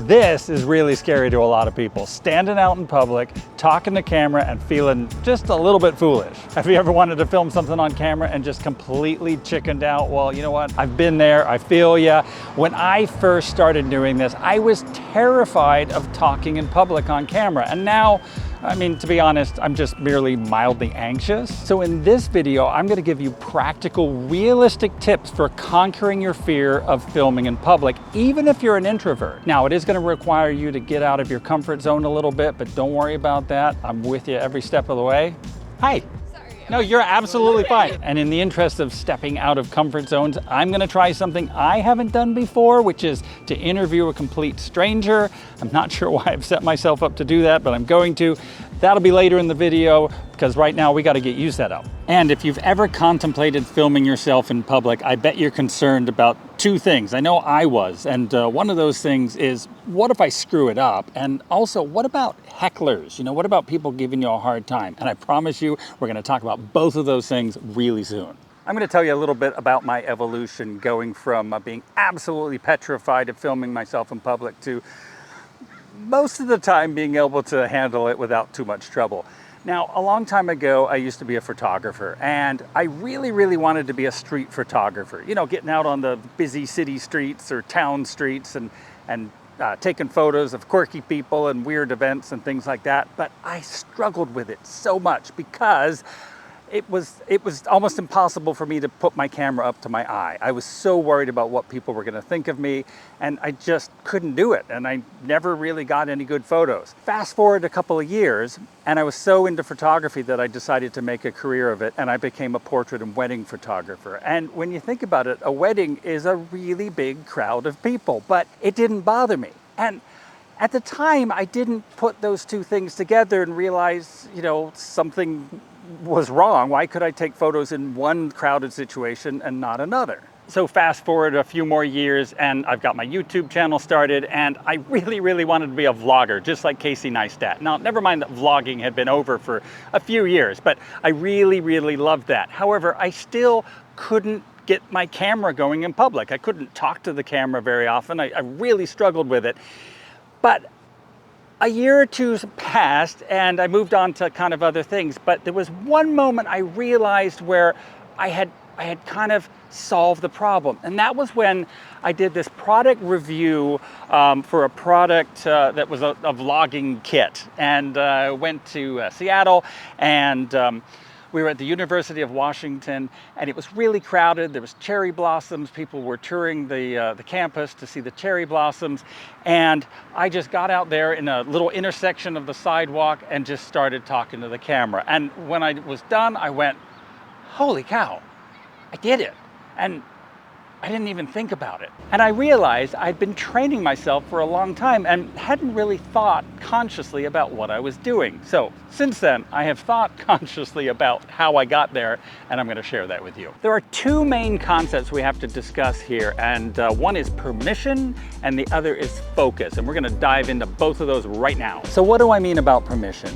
This is really scary to a lot of people. Standing out in public, talking to camera and feeling just a little bit foolish. Have you ever wanted to film something on camera and just completely chickened out? Well, you know what? I've been there, I feel ya. When I first started doing this, I was terrified of talking in public on camera. And now, I mean, to be honest, I'm just merely mildly anxious. So in this video, I'm gonna give you practical, realistic tips for conquering your fear of filming in public, even if you're an introvert. Now, it is gonna require you to get out of your comfort zone a little bit, but don't worry about that. I'm with you every step of the way. Hi. No, you're absolutely fine. And in the interest of stepping out of comfort zones, I'm gonna try something I haven't done before, which is to interview a complete stranger. I'm not sure why I've set myself up to do that, but I'm going to. That'll be later in the video, because right now we gotta get you set up. And if you've ever contemplated filming yourself in public, I bet you're concerned about two things. I know I was, and one of those things is, what if I screw it up? And also, what about hecklers? You know, what about people giving you a hard time? And I promise you, we're gonna talk about both of those things really soon. I'm gonna tell you a little bit about my evolution going from being absolutely petrified of filming myself in public to most of the time being able to handle it without too much trouble. Now, a long time ago, I used to be a photographer, and I really wanted to be a street photographer. You know, getting out on the busy city streets or town streets and taking photos of quirky people and weird events and things like that. But I struggled with it so much because it was almost impossible for me to put my camera up to my eye. I was so worried about what people were gonna think of me, and I just couldn't do it, and I never really got any good photos. Fast forward a couple of years, and I was so into photography that I decided to make a career of it, and I became a portrait and wedding photographer. And when you think about it, a wedding is a really big crowd of people, but it didn't bother me. And at the time, I didn't put those two things together and realize, you know, something was wrong. Why could I take photos in one crowded situation and not another? So fast forward a few more years and I've got my YouTube channel started, and I really wanted to be a vlogger, just like Casey Neistat. Now, never mind that vlogging had been over for a few years, but I really loved that. However, I still couldn't get my camera going in public. I couldn't talk to the camera very often. I really struggled with it. But a year or two passed and I moved on to kind of other things, but there was one moment I realized where I had kind of solved the problem. And that was when I did this product review for a product that was a vlogging kit. And went to Seattle, and we were at the University of Washington, and it was really crowded. There was cherry blossoms. People were touring the campus to see the cherry blossoms. And I just got out there in a little intersection of the sidewalk and just started talking to the camera. And when I was done, I went, holy cow, I did it. And I didn't even think about it. And I realized I'd been training myself for a long time and hadn't really thought consciously about what I was doing. So since then, I have thought consciously about how I got there, and I'm gonna share that with you. There are two main concepts we have to discuss here, and one is permission and the other is focus. And we're gonna dive into both of those right now. So what do I mean about permission?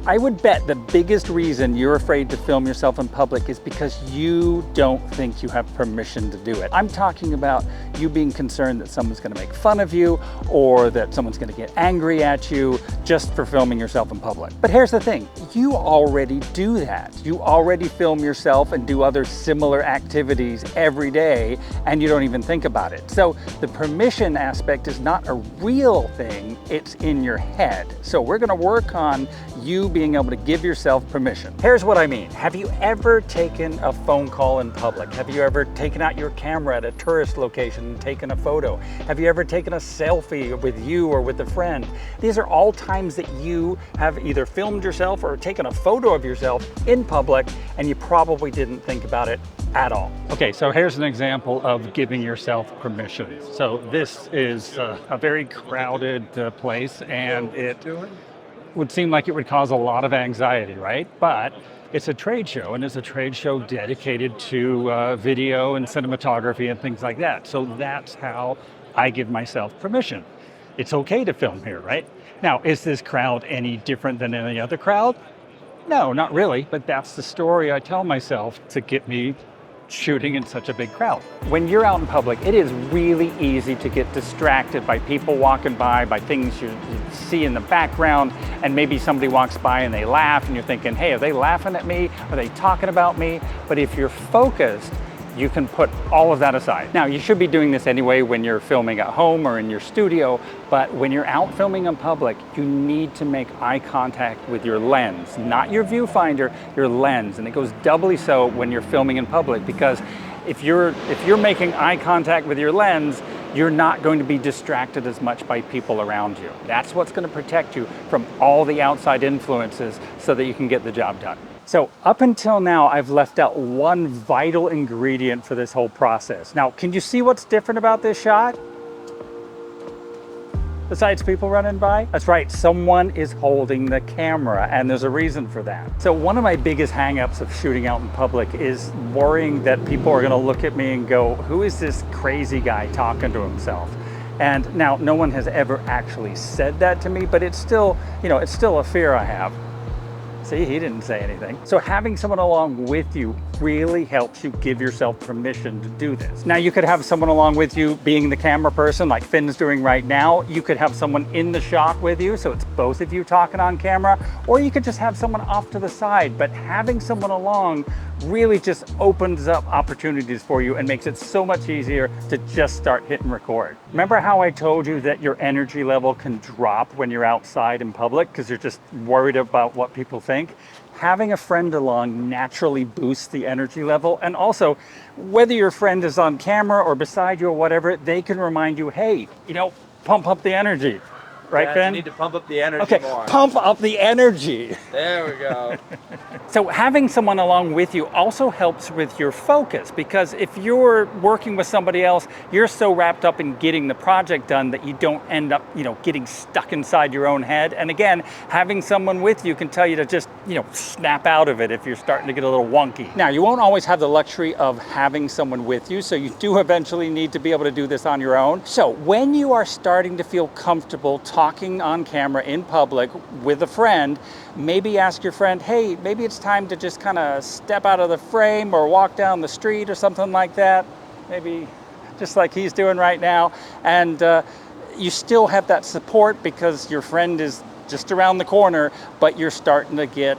I would bet the biggest reason you're afraid to film yourself in public is because you don't think you have permission to do it. I'm talking about you being concerned that someone's gonna make fun of you or that someone's gonna get angry at you just for filming yourself in public. But here's the thing, you already do that. You already film yourself and do other similar activities every day, and you don't even think about it. So the permission aspect is not a real thing, it's in your head. So we're gonna work on you being able to give yourself permission. Here's what I mean. Have you ever taken a phone call in public? Have you ever taken out your camera at a tourist location and taken a photo? Have you ever taken a selfie with you or with a friend? These are all times that you have either filmed yourself or taken a photo of yourself in public, and you probably didn't think about it at all. Okay, so here's an example of giving yourself permission. So this is a very crowded place, and it would seem like it would cause a lot of anxiety, right? But it's a trade show, and it's a trade show dedicated to video and cinematography and things like that. So that's how I give myself permission. It's okay to film here, right? Now, is this crowd any different than any other crowd? No, not really, but that's the story I tell myself to get me shooting in such a big crowd. When you're out in public, it is really easy to get distracted by people walking by things you see in the background, and maybe somebody walks by and they laugh and you're thinking, hey, are they laughing at me? Are they talking about me? But if you're focused, you can put all of that aside. Now, you should be doing this anyway when you're filming at home or in your studio, but when you're out filming in public, you need to make eye contact with your lens, not your viewfinder, your lens. And it goes doubly so when you're filming in public, because if you're making eye contact with your lens, you're not going to be distracted as much by people around you. That's what's going to protect you from all the outside influences so that you can get the job done. So up until now, I've left out one vital ingredient for this whole process. Now, can you see what's different about this shot? Besides people running by? That's right, someone is holding the camera, and there's a reason for that. So one of my biggest hangups of shooting out in public is worrying that people are gonna look at me and go, who is this crazy guy talking to himself? And now, no one has ever actually said that to me, but it's still, it's still a fear I have. See, he didn't say anything. So having someone along with you really helps you give yourself permission to do this. Now, you could have someone along with you being the camera person like Finn's doing right now. You could have someone in the shot with you, so it's both of you talking on camera, or you could just have someone off to the side. But having someone along really just opens up opportunities for you and makes it so much easier to just start hitting record. Remember how I told you that your energy level can drop when you're outside in public because you're just worried about what people think? Having a friend along naturally boosts the energy level. And also, whether your friend is on camera or beside you or whatever, they can remind you, hey, pump up the energy. Right, Finn? You need to pump up the energy more. Pump up the energy. There we go. So having someone along with you also helps with your focus, because if you're working with somebody else, you're so wrapped up in getting the project done that you don't end up, getting stuck inside your own head. And again, having someone with you can tell you to just, snap out of it if you're starting to get a little wonky. Now, you won't always have the luxury of having someone with you, so you do eventually need to be able to do this on your own. So when you are starting to feel comfortable talking on camera in public with a friend, maybe ask your friend, hey, maybe it's time to just kind of step out of the frame or walk down the street or something like that. Maybe just like he's doing right now. And you still have that support because your friend is just around the corner, but you're starting to get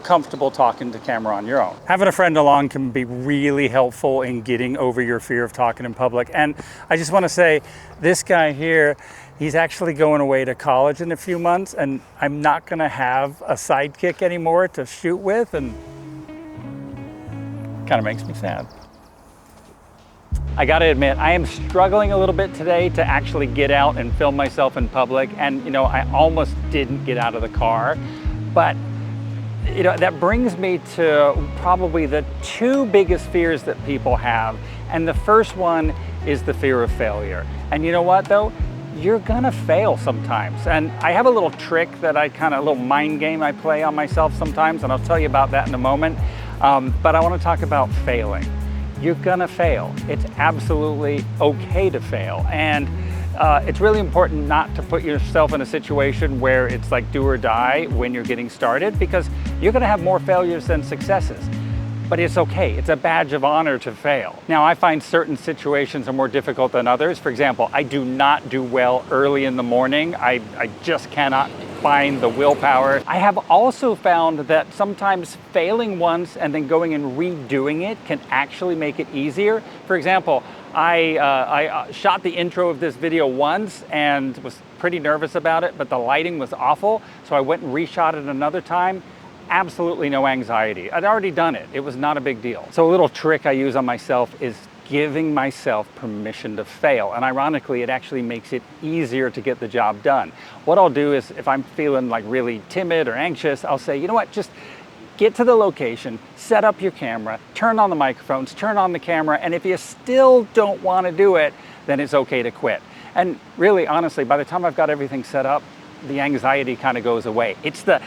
comfortable talking to camera on your own. Having a friend along can be really helpful in getting over your fear of talking in public. And I just want to say, this guy here, he's actually going away to college in a few months, and I'm not going to have a sidekick anymore to shoot with, and kind of makes me sad. I gotta admit, I am struggling a little bit today to actually get out and film myself in public, and I almost didn't get out of the car, but that brings me to probably the two biggest fears that people have. And the first one is the fear of failure. And you know what though? You're gonna fail sometimes. And I have a little trick that a little mind game I play on myself sometimes, and I'll tell you about that in a moment. But I wanna talk about failing. You're gonna fail. It's absolutely okay to fail. And it's really important not to put yourself in a situation where it's like do or die when you're getting started, because you're gonna have more failures than successes. But it's okay, it's a badge of honor to fail. Now, I find certain situations are more difficult than others. For example, I do not do well early in the morning. I just cannot find the willpower. I have also found that sometimes failing once and then going and redoing it can actually make it easier. For example, I shot the intro of this video once and was pretty nervous about it, but the lighting was awful. So I went and reshot it another time. Absolutely no anxiety. I'd already done it. It was not a big deal. So a little trick I use on myself is giving myself permission to fail. And ironically, it actually makes it easier to get the job done. What I'll do is if I'm feeling like really timid or anxious, I'll say, you know what, just get to the location, set up your camera, turn on the microphones, turn on the camera, and if you still don't want to do it, then it's okay to quit. And really, honestly, by the time I've got everything set up, the anxiety kind of goes away. It's the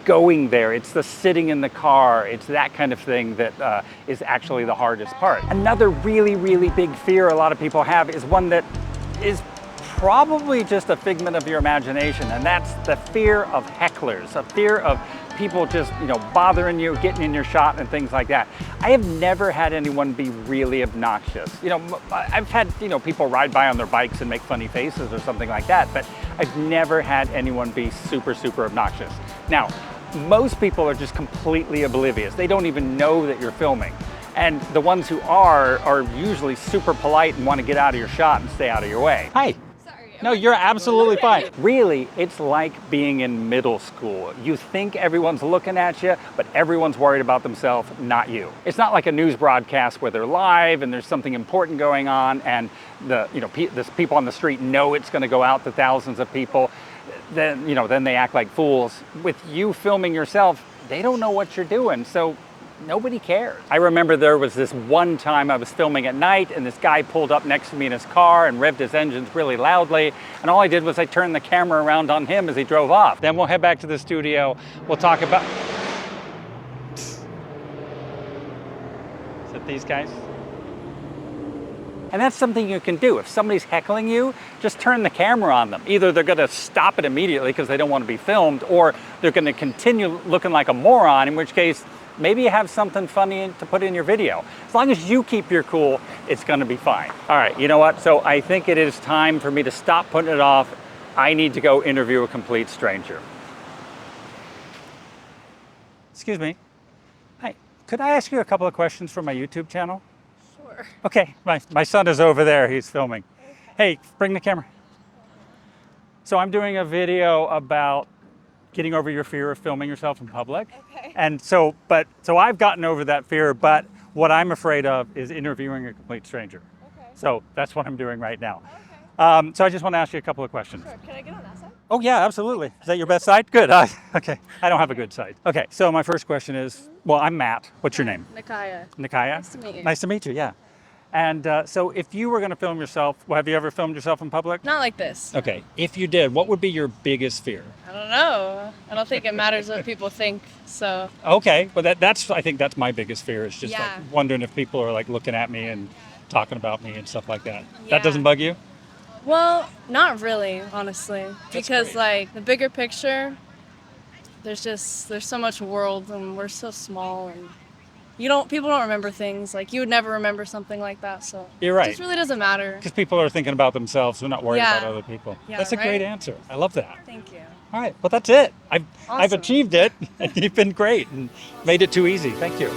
going there, it's the sitting in the car, it's that kind of thing that is actually the hardest part. Another really, really big fear a lot of people have is one that is probably just a figment of your imagination, and that's the fear of hecklers, a fear of people just, bothering you, getting in your shot and things like that. I have never had anyone be really obnoxious. I've had, people ride by on their bikes and make funny faces or something like that, but I've never had anyone be super, super obnoxious. Now, most people are just completely oblivious. They don't even know that you're filming. And the ones who are usually super polite and want to get out of your shot and stay out of your way. Hi. No, you're absolutely fine. Really, it's like being in middle school. You think everyone's looking at you, but everyone's worried about themselves, not you. It's not like a news broadcast where they're live and there's something important going on and the people on the street know it's going to go out to thousands of people. Then they act like fools. With you filming yourself, they don't know what you're doing, so nobody cares. I remember there was this one time I was filming at night and this guy pulled up next to me in his car and revved his engines really loudly. And all I did was I turned the camera around on him as he drove off. Then we'll head back to the studio. We'll talk about... Is it these guys? And that's something you can do. If somebody's heckling you, just turn the camera on them. Either they're gonna stop it immediately because they don't want to be filmed, or they're gonna continue looking like a moron, in which case, maybe you have something funny to put in your video. As long as you keep your cool, it's gonna be fine. All right, you know what? So I think it is time for me to stop putting it off. I need to go interview a complete stranger. Excuse me. Hi, could I ask you a couple of questions for my YouTube channel? Sure. Okay, my son is over there, he's filming. Hey, bring the camera. So I'm doing a video about getting over your fear of filming yourself in public. Okay. And so I've gotten over that fear, but what I'm afraid of is interviewing a complete stranger. Okay. So that's what I'm doing right now. Okay. So I just want to ask you a couple of questions. Sure. Can I get on that side? Oh yeah, absolutely. Is that your best side? Good. Okay. I don't have a good side. Okay. So my first question is, well, I'm Matt. What's your name? Nikaya. Nikaya? Nice to meet you. Nice to meet you, yeah. And so if you were going to film yourself, well, have you ever filmed yourself in public? Not like this. Okay. If you did, what would be your biggest fear? I don't know. I don't think it matters what people think. So. Okay. Well, I think that's my biggest fear, is just Yeah. like wondering if people are like looking at me and talking about me and stuff like that. Yeah. That doesn't bug you? Well, not really, honestly. Because great. like the bigger picture, there's so much world and we're so small and people don't remember things. Like you would never remember something like that. So You're right. it just really doesn't matter. Because people are thinking about themselves. They're not worried Yeah. about other people. Yeah, That's a great right? answer. I love that. Thank you. All right. Well, that's it. I've Awesome. achieved it. And you've been great and made it too easy. Thank you.